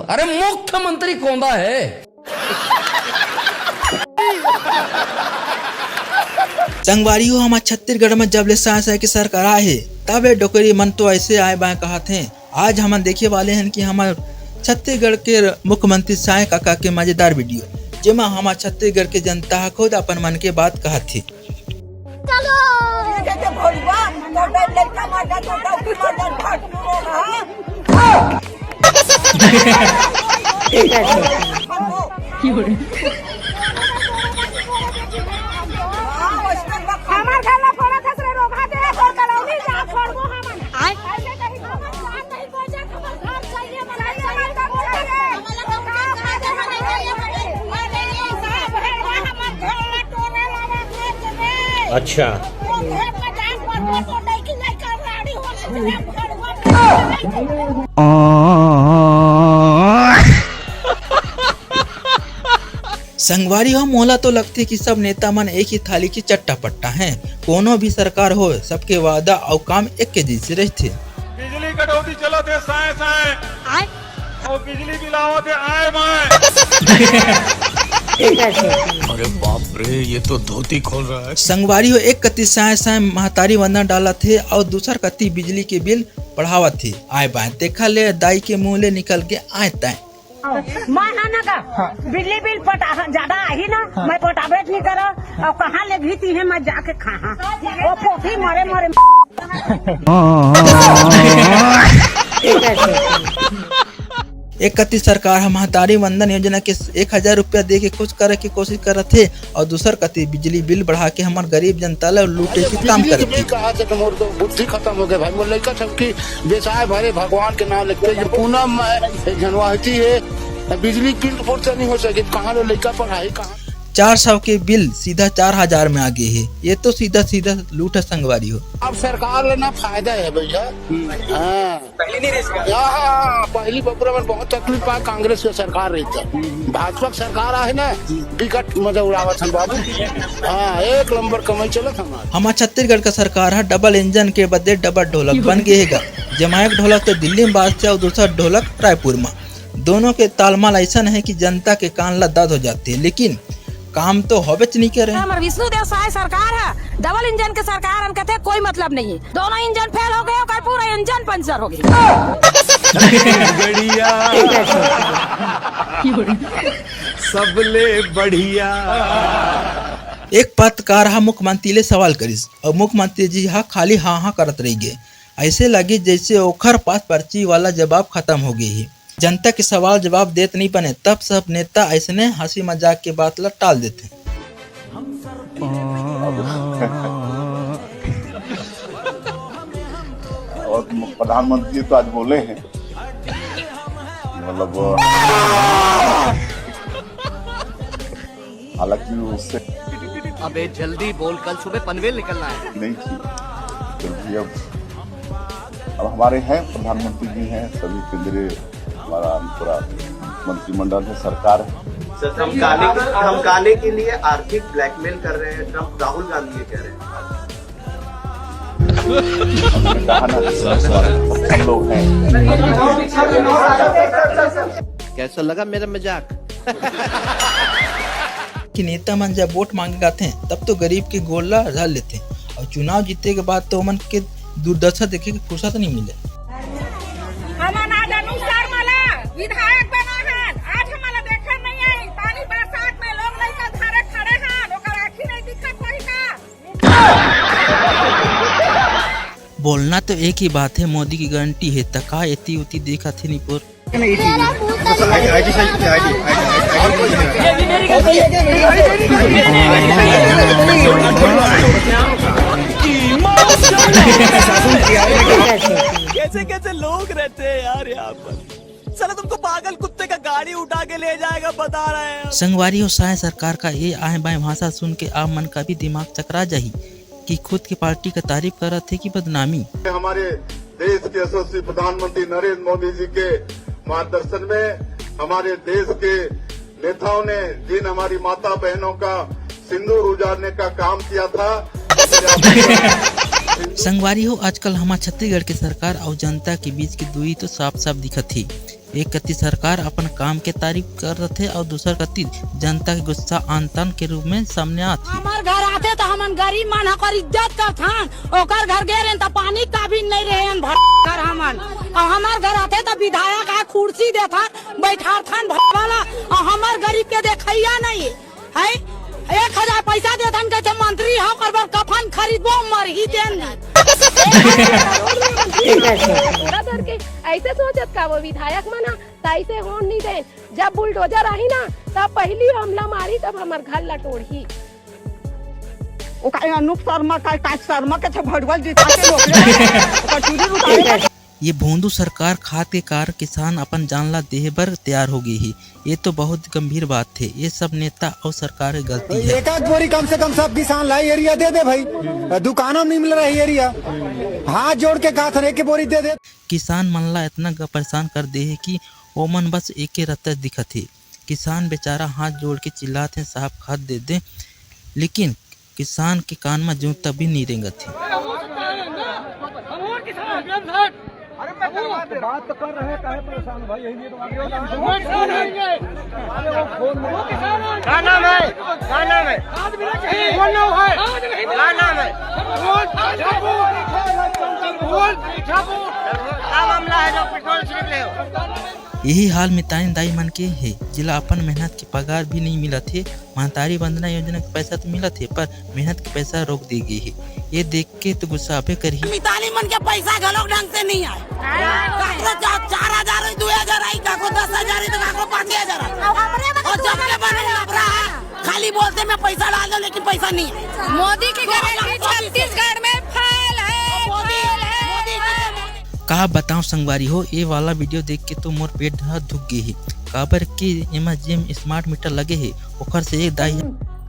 अरे मुख्यमंत्री कौंदा है। संगवारी हो हमारे छत्तीसगढ़ में जब ले साय की सरकार आए है तब ये डोकरी मन तो ऐसे आए बाएं कहा थे। आज हम देखे वाले हैं कि हमारे छत्तीसगढ़ के मुख्यमंत्री साय काका के मजेदार वीडियो जेमा हमारे छत्तीसगढ़ के जनता खुद अपन मन के बात कहा थी। अच्छा संगवारी हो मोला तो लगती कि सब नेता मन एक ही थाली की चट्टा पट्टा हैं। कोनो भी सरकार हो सबके वादा और काम एक के जैसे रहते। बिजली कटौती चलो थे साए साए और बिजली बिलाओ थे आए माए। अरे बाप रे, ये तो धोती खोल रहा है। संगवारी हो एक कति साय साय महतारी वंदन डाला थे और दूसर कति बिजली के बिल बढ़ावा थे। आए बाएं देखा ले दाई के मुँह ले निकल के आए ताए। बिजली बिल पटा ज्यादा आई ना मैं पटाबेट नहीं करा और कहाँ ले भीती है मैं जाके खा वो पोथी मरे मरे। एक कति सरकार महतारी वंदन योजना के 1000 रुपया दे के कुछ करे की कोशिश कर थे और दूसर कति बिजली बिल बढ़ा के हमारे गरीब जनता ला लूटे के काम कर थे। कहा से मोर तो बुद्धि खत्म हो गया भाई। मोर लड़का सबकी बेसाय भरे भगवान के नाम लिखते जो पूनम जनवाहती है बिजली बिल पूर्ति नहीं हो सके कहाँ लो लड़का पढ़ाई कहाँ। 400 के बिल सीधा 4000 में आ गए है। ये तो सीधा सीधा लूट है संगवारी हो। अब सरकार लेना फायदा है भैया। पहली बबुरा में बहुत तकलीफ पा कांग्रेस की सरकार रही थी। भाजपा की सरकार है ना बिकट मजा उड़ावत हम बाबू। हाँ एक नंबर कमाई चलत हमारे छत्तीसगढ़ का सरकार है डबल इंजन के बदले डबल ढोलक बन गए है। जमा एक ढोलक तो दिल्ली में बाजते और दूसरा ढोलक रायपुर में। दोनों के तालमाल ऐसा है कि जनता के कान ला दर्द हो जाते हैं लेकिन काम तो होबेच नहीं करे। विष्णुदेव साय सरकार है डबल इंजन के सरकार हम कहते कोई मतलब नहीं है। दोनों इंजन फेल हो गए और पूरा इंजन पंचर हो गया। सबले बढ़िया। एक पत्रकार हा मुख्यमंत्री ले सवाल करिस और मुख्यमंत्री जी हा खाली हाँ करत रह गए। ऐसे लगे जैसे ओखर पास पर्ची वाला जवाब खत्म हो गई है। जनता के सवाल जवाब देते नहीं बने तब सब नेता ऐसे हंसी मजाक के बात ला टाल देते। और प्रधानमंत्री तो आज बोले हैं मतलब हालांकि उससे अबे जल्दी बोल कल सुबह पनवेल निकलना है। नहीं थी क्योंकि अब हमारे हैं प्रधानमंत्री जी हैं सभी केंद्रीय हमारा पूरा मंत्रिमंडल है सरकार है। धमकाने के लिए आर्थिक ब्लैकमेल कर रहे हैं ट्रम्प राहुल गांधी कह रहे हैं। हम लोग हैं। कैसा लगा मेरा मजाक? कि नेता मन जब वोट मांगे जाते हैं तब तो गरीब के गोला डाल लेते हैं और चुनाव जीतने के बाद तो मन के दुर्दशा देखे की फुर्सत नहीं मिले। विधायक बना है आज हमारा देखा नहीं है पानी बरसात में लोग लड़का धारे खड़े हैं ओकर आँखी नहीं दिखत वही का। बोलना तो एक ही बात है मोदी की गारंटी है तका एती उती देखा थे निपुर। कैसे कैसे लोग रहते हैं यार यहाँ पर। चलो तुमको पागल कुत्ते का गाड़ी उठा के ले जाएगा बता रहे हैं। संगवारी और साय सरकार का ये आए बाएं भाषा सुन के आप मन का भी दिमाग चकरा जाही कि खुद की पार्टी का तारीफ कर रहे थे कि बदनामी। हमारे देश के यशस्वी प्रधानमंत्री नरेंद्र मोदी जी के मार्गदर्शन में हमारे देश के नेताओं ने जिन हमारी माता बहनों का सिंदूर उजाड़ने का काम किया था। संगवारी हो आजकल हमारे छत्तीसगढ़ की सरकार और जनता के बीच की दूरी तो साफ साफ दिखत थी। एक कति सरकार अपन काम के तारीफ कर रहे थे और दूसर कति जनता के गुस्सा आंतन के रूप में सामने आती। हमार घर आते तो हमन गरीब मन हकर इज्जत करथन, ओकर घर गए तो पानी का भी नहीं रहे भर हमन, और हमार घर आते तो विधायक आ कुर्सी देथन बैठाथन वाला, और हमार गरीब के देखैया नहीं है। 1000 पैसा देथन के मंत्री हो कर कफन खरीदबो मर ही देन ऐसे सोचत का वो विधायक मना ऐसे होन नहीं दे। जब बुलडोजर आई ना तब पहली हमला मारी तब हमार घर लटोड़ी। अनुप शर्मा का शर्मा के भड़वल जिता के ये भोंदू सरकार खाद के कारण किसान अपन जानला देह पर तैयार हो गई है। ये तो बहुत गंभीर बात है। ये सब नेता और सरकार की गलती है। एक आध बोरी कम से कम सब किसान लाई एरिया दे दे भाई, दुकानों में मिल रहा है एरिया, हाथ जोड़ के कहा था एक बोरी दे दे। किसान मन ला इतना परेशान कर दे है कि वो मन बस एक रत्ता दिखत है। किसान बेचारा हाथ जोड़ के चिल्लाते साहब खाद दे दे, लेकिन किसान के कान में जूं तभी नहीं रेंगत है। बात तो कर रहे हैं, परेशान भाई यही तो यही हाल मितानी दाई मन के है। जिला अपन मेहनत की पगार भी नहीं मिला थे। महतारी वंदना योजना के पैसा तो मिला थे पर मेहनत के पैसा रोक दी गई है। ये देख के तो गुस्सा पे करी। मितानी मन के पैसा गलोक ढंग से नहीं आए। 4000 2000 आई, काको 10,000 तो काको 5,000 और जब के बने खाली बोलते मैं पैसा डाल दो लेकिन पैसा नहीं है। मोदी की गारंटी छत्तीसगढ़ में फैल है। कहा बताऊं संगवारी हो, ये वाला वीडियो देख के तो मोर पेट धुक गई है। काबर के एमा जेम स्मार्ट मीटर लगे है ओकर से एक दाई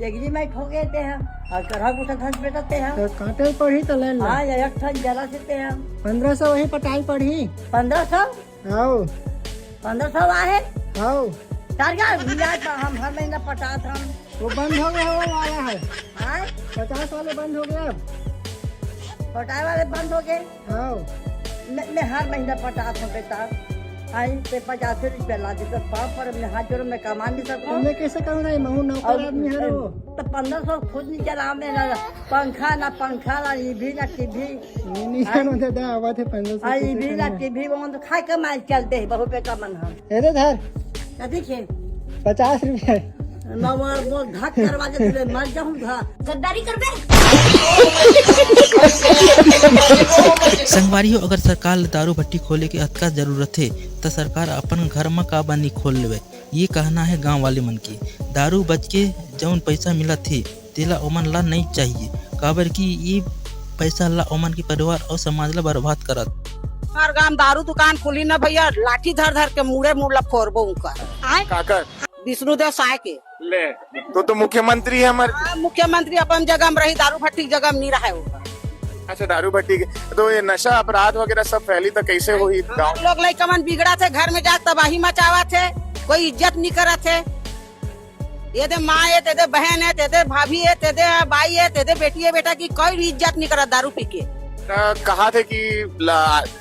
एग्री में ठो गए थे हम और करहा गुटा धस बेटते हैं तो काटे पढ़ी तो ले हां या एक ठन जला से हम 1500 वही पटाई पढ़ी 1500 आओ 1500 आहे आओ टारगा मिलाद हम हर महीना पटात हम वो बंद हो गया, वो वाला है हां 50 वाले बंद हो गए, अब पटाए वाले बंद हो गए। आओ मैं हर महीना पटात हूं बेटा, आई पे 50 रुपया ला देता पाप पर मैं हाथ जोड़ में कमा नहीं सकता। मैं कैसे करूँ नहीं, महू नौकर आदमी है वो। तो 1500 खुद नहीं चला में ना पंखा ना टीवी ना टीवी नहीं जानो दादा आवाज है 1500 आई भी ना टीवी वो तो खाए कमाई चलते है बहुत पे का मन हम अरे धर कथी के 50 रुपया ना वो घाट करवा दे मर जाऊं गद्दारी करबे। संगवारी हो, अगर सरकार दारू भट्टी खोले की अतका जरूरत है तो सरकार अपन घर में का बनी खोल लेवे। ये कहना है गांव वाले मन की। दारू बच के जौन पैसा मिला थे तेला ओमन ला नहीं चाहिए, काबर की ये पैसा ला ओमन के परिवार और समाज ला बर्बाद करत। हर गांव दारू दुकान खुली ना भैया, लाठी धर धर के मुड़े मुड़ला फोड़बो उनका काकर विष्णुदेव साय के ले तो मुख्यमंत्री है हमारे। मुख्यमंत्री अपन जगह में रही, दारू भट्टी जगह में नहीं रहा है। अच्छा दारू भट्टी तो ये नशा अपराध वगैरह सब फैली तो कैसे हुई गाँव लोग लड़का मन बिगड़ा थे, घर में जा तबाही मचावा थे, कोई इज्जत नहीं करा थे। ये दे माँ है, तेरे बहन है, तेरे भाभी है, तेरे भाई है, तेरे बेटी है, बेटा की कोई भी इज्जत नहीं करा दारू पी के। कहा थे कि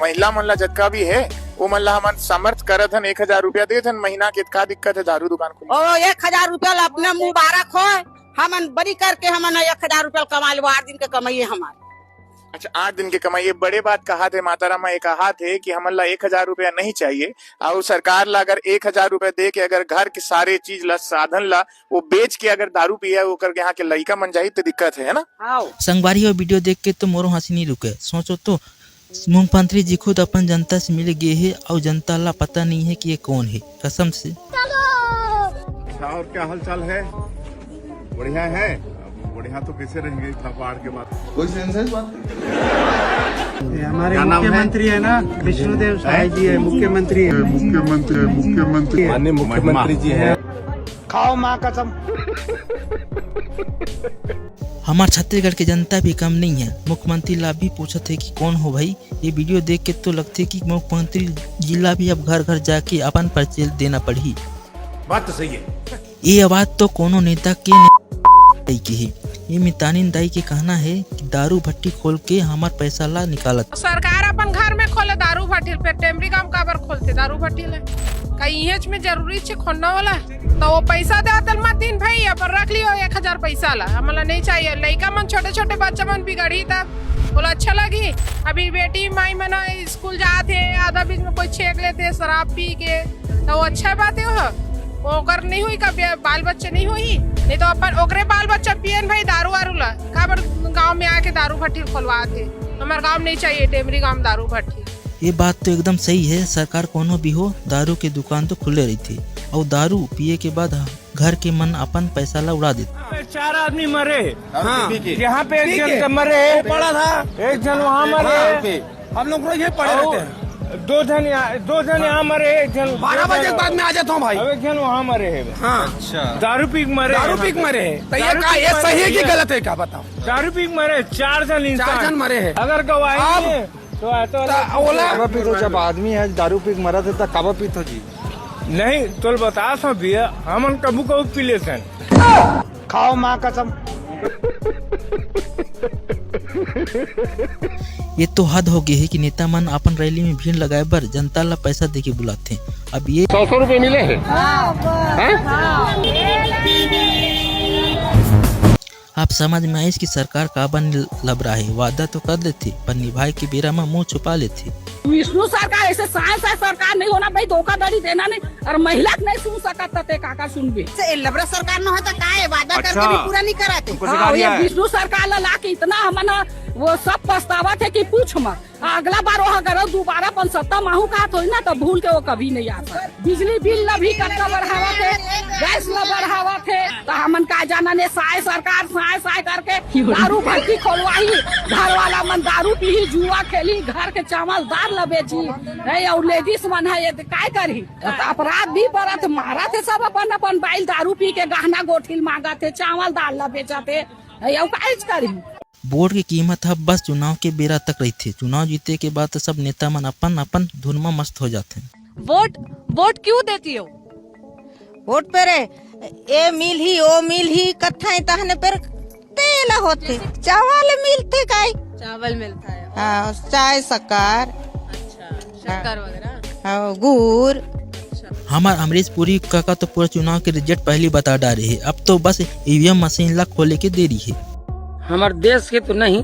महिला मन ला जतका भी है वो मन ला हमन समर्थ करत हन 1000 रुपया दे थन महीना के। का दिक्कत है दारू दुकान खोले? ओ 1000 रुपया अपने मुबारक हो, हमन बड़ी करके हमन 1000 रुपया कमा लो, 8 दिन के कमाइए हमारे। अच्छा 8 दिन के कमाई, ये बड़े बात कहा थे माताराम में कहा थे कि हमन ला 1000 रुपया नहीं चाहिए और सरकार ला अगर 1000 रुपया दे के अगर घर के सारे चीज ला साधन ला वो बेच के अगर दारू पिया वो करके यहाँ के लड़का मन जाही तो दिक्कत है ना। संगवारी हो, वीडियो देख के तो मोरो हंसी नहीं रुके। सोचो तो मुख्यमंत्री जी खुद अपन जनता से मिले गए है और जनता ला पता नहीं है कि ये कौन है, कसम से। और क्या हालचाल है? बढ़िया है। बढ़िया तो कैसे रहेंगे इतना बाढ़ के बाद? कोई सेंसेस बात हमारे मुख्यमंत्री है ना, विष्णुदेव साय जी है, मुख्यमंत्री है। मुख्यमंत्री माननीय मुख्यमंत्री जी हैं। खाओ माँ कसम। हमार छत्तीसगढ़ की जनता भी कम नहीं है। मुख्यमंत्री ला भी पूछा थे कि कौन हो भाई। ये वीडियो देख के तो लगते कि मुख्यमंत्री जिला भी अब घर घर जाके अपन परिचय देना पड़ी। बात तो सही है। ये आवाज तो कोनो नेता के की है। ये मितानिन दाई के कहना है कि दारू भट्टी खोल के हमार पैसा ला निकालत। सरकार अपन घर में खोले दारू भट्टी पे टेमरी गांव काबर खोलते दारू भट्टी ले कहीं हेच में जरूरी छे खोलना वाला तो वो पैसा दे तल मत दिन भाई अपन रख लियो 1000 पैसा ला हमला नहीं चाहिए। लड़का मन छोटे छोटे बच्चा मन बिगड़ी तब बोला अच्छा लगी। अभी बेटी माई मना स्कूल जाते आधा बीच में कोई छेक लेते शराब पी के तो वो अच्छा बात है ओकर नहीं हुई कभी बाल बच्चे नहीं हुई नहीं तो अपन ओकरे बाल बच्चा पियन भाई दारू वारू ला काबर गांव में आके दारू भट्टी खुलवाते। हमारे गांव नहीं चाहिए टेमरी गांव दारू भट्टी। ये बात तो एकदम सही है। सरकार कोनो भी हो दारू की दुकान तो खुले रही थी और दारू पिए के बाद घर के मन अपन पैसा ला उड़ा देते। 4 आदमी मरे। हाँ। यहाँ पे एक जन मरे पड़ा था, एक जन वहाँ मरे। हम लोग रोज पड़े रहते हैं। 2 जन यहाँ मरे, एक जन 12 बजे के बाद में आ जाता हूँ भाई। एक जन वहाँ मरे है। हाँ। अच्छा। दारू पी मरे तो ये सही है कि गलत है क्या बताओ? दारू पी मरे 4 जन मरे है। अगर गवाही तो पीतो जब आदमी है दारू पी मरा था काबा पीतो जी नहीं तो बता सो भैया हमन कबू कबू पी लेते खाओ माँ कसम। ये तो हद हो गई है कि नेता मन अपन रैली में भीड़ लगाए बर जनता ला पैसा दे के बुलाते हैं। अब ये 100 रुपए मिले हैं। आप समझ में आइस कि सरकार का बन लब रहा है। वादा तो कर लेते पर निभाए के बेरा में मुंह छुपा लेते। विष्णु सरकार ऐसे साय सरकार नहीं होना भाई धोखाधड़ी देना नहीं और महिला नहीं सुन सकता थे काका सुन भी लबरा सरकार न होता का है वादा करके भी पूरा नहीं कराते। हाँ, ये विष्णु सरकार ला के इतना हमना वो सब पछतावा थे कि पूछ मत। अगला बार वहाँ करो दोबारा 75 माहू का हाथ हो ना तो भूल के वो कभी नहीं आता। बिजली बिल ला भी कटका बढ़ावा थे, गैस ला बढ़ावा थे तो हमन का जाना ने साय सरकार साय करके दारू भट्टी खोलवाई। घर वाला मन दारू पी जुआ खेली घर के चावल दाल ला बेची और लेडीज मन है ये काय करी अपराध भी बरत मारा थे सब अपन अपन बैल दारू पी के गहना गोठिल मांगा थे चावल दाल ला बेचाते काय करी। वोट की कीमत अब बस चुनाव के बेरा तक रही थी। चुनाव जीते के बाद तो सब नेता मन अपन अपन धुन में मस्त हो जाते हैं। वोट क्यों देती हो? वोट पे रे ए मिल ही कथा तहने पर तेल होते चावल मिलते काय चावल मिलता है। हाँ चाय शक्कर शक्कर वगैरह गुड़। हमार अमरीश पुरी काका तो पूरा चुनाव के रिजल्ट पहले बता डाले है। अब तो बस ईवीएम मशीन ला खोले के देरी है। हमारे देश के तो नहीं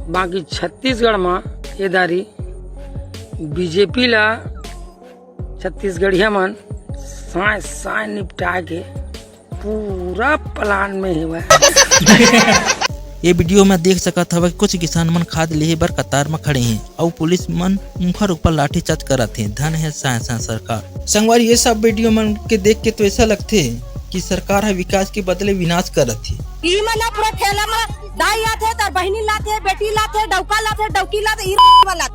बाकी छत्तीसगढ़ में ये दारी बीजेपी ला छत्तीसगढ़िया मन साय निपटा के पूरा प्लान में हुआ है। ये वीडियो में देख सका था कि कुछ किसान मन खाद लेहे बर कतार में खड़े हैं और पुलिस मन मुखर ऊपर लाठी चार्ज करते हैं। धन है साय सरकार। संगवारी ये सब वीडियो मन के देख के तो ऐसा लगते है कि सरकार है विकास के बदले विनाश कर रही है। पूरा ठेला में दाई आते तर बहनी लाते बेटी लाते डौका लाते डौकी लाते वाला।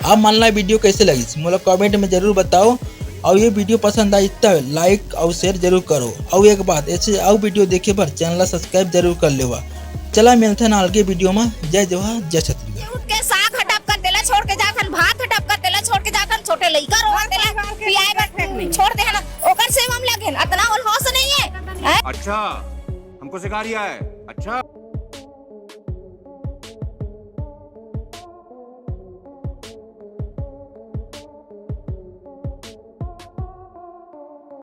आप मान ला वीडियो कैसे लगी मोला कमेंट में जरूर बताओ और ये वीडियो पसंद आई तो लाइक और शेयर जरूर करो। और एक बात ऐसे और वीडियो देखे पर चैनल सब्सक्राइब जरूर कर लेवा। चला मिलते हैं आगे वीडियो में। जय जवाहर जय छत्तीसगढ़। उठ के साग हटप कर देला छोड़ के जाखन भात हटप कर देला छोड़ के जाखन छोटे लइका रोवा देला पियाए बर छोड़ दे ना ओकर सेवा में लगे इतना होश नहीं है। अच्छा हमको सिखा रिया है। अच्छा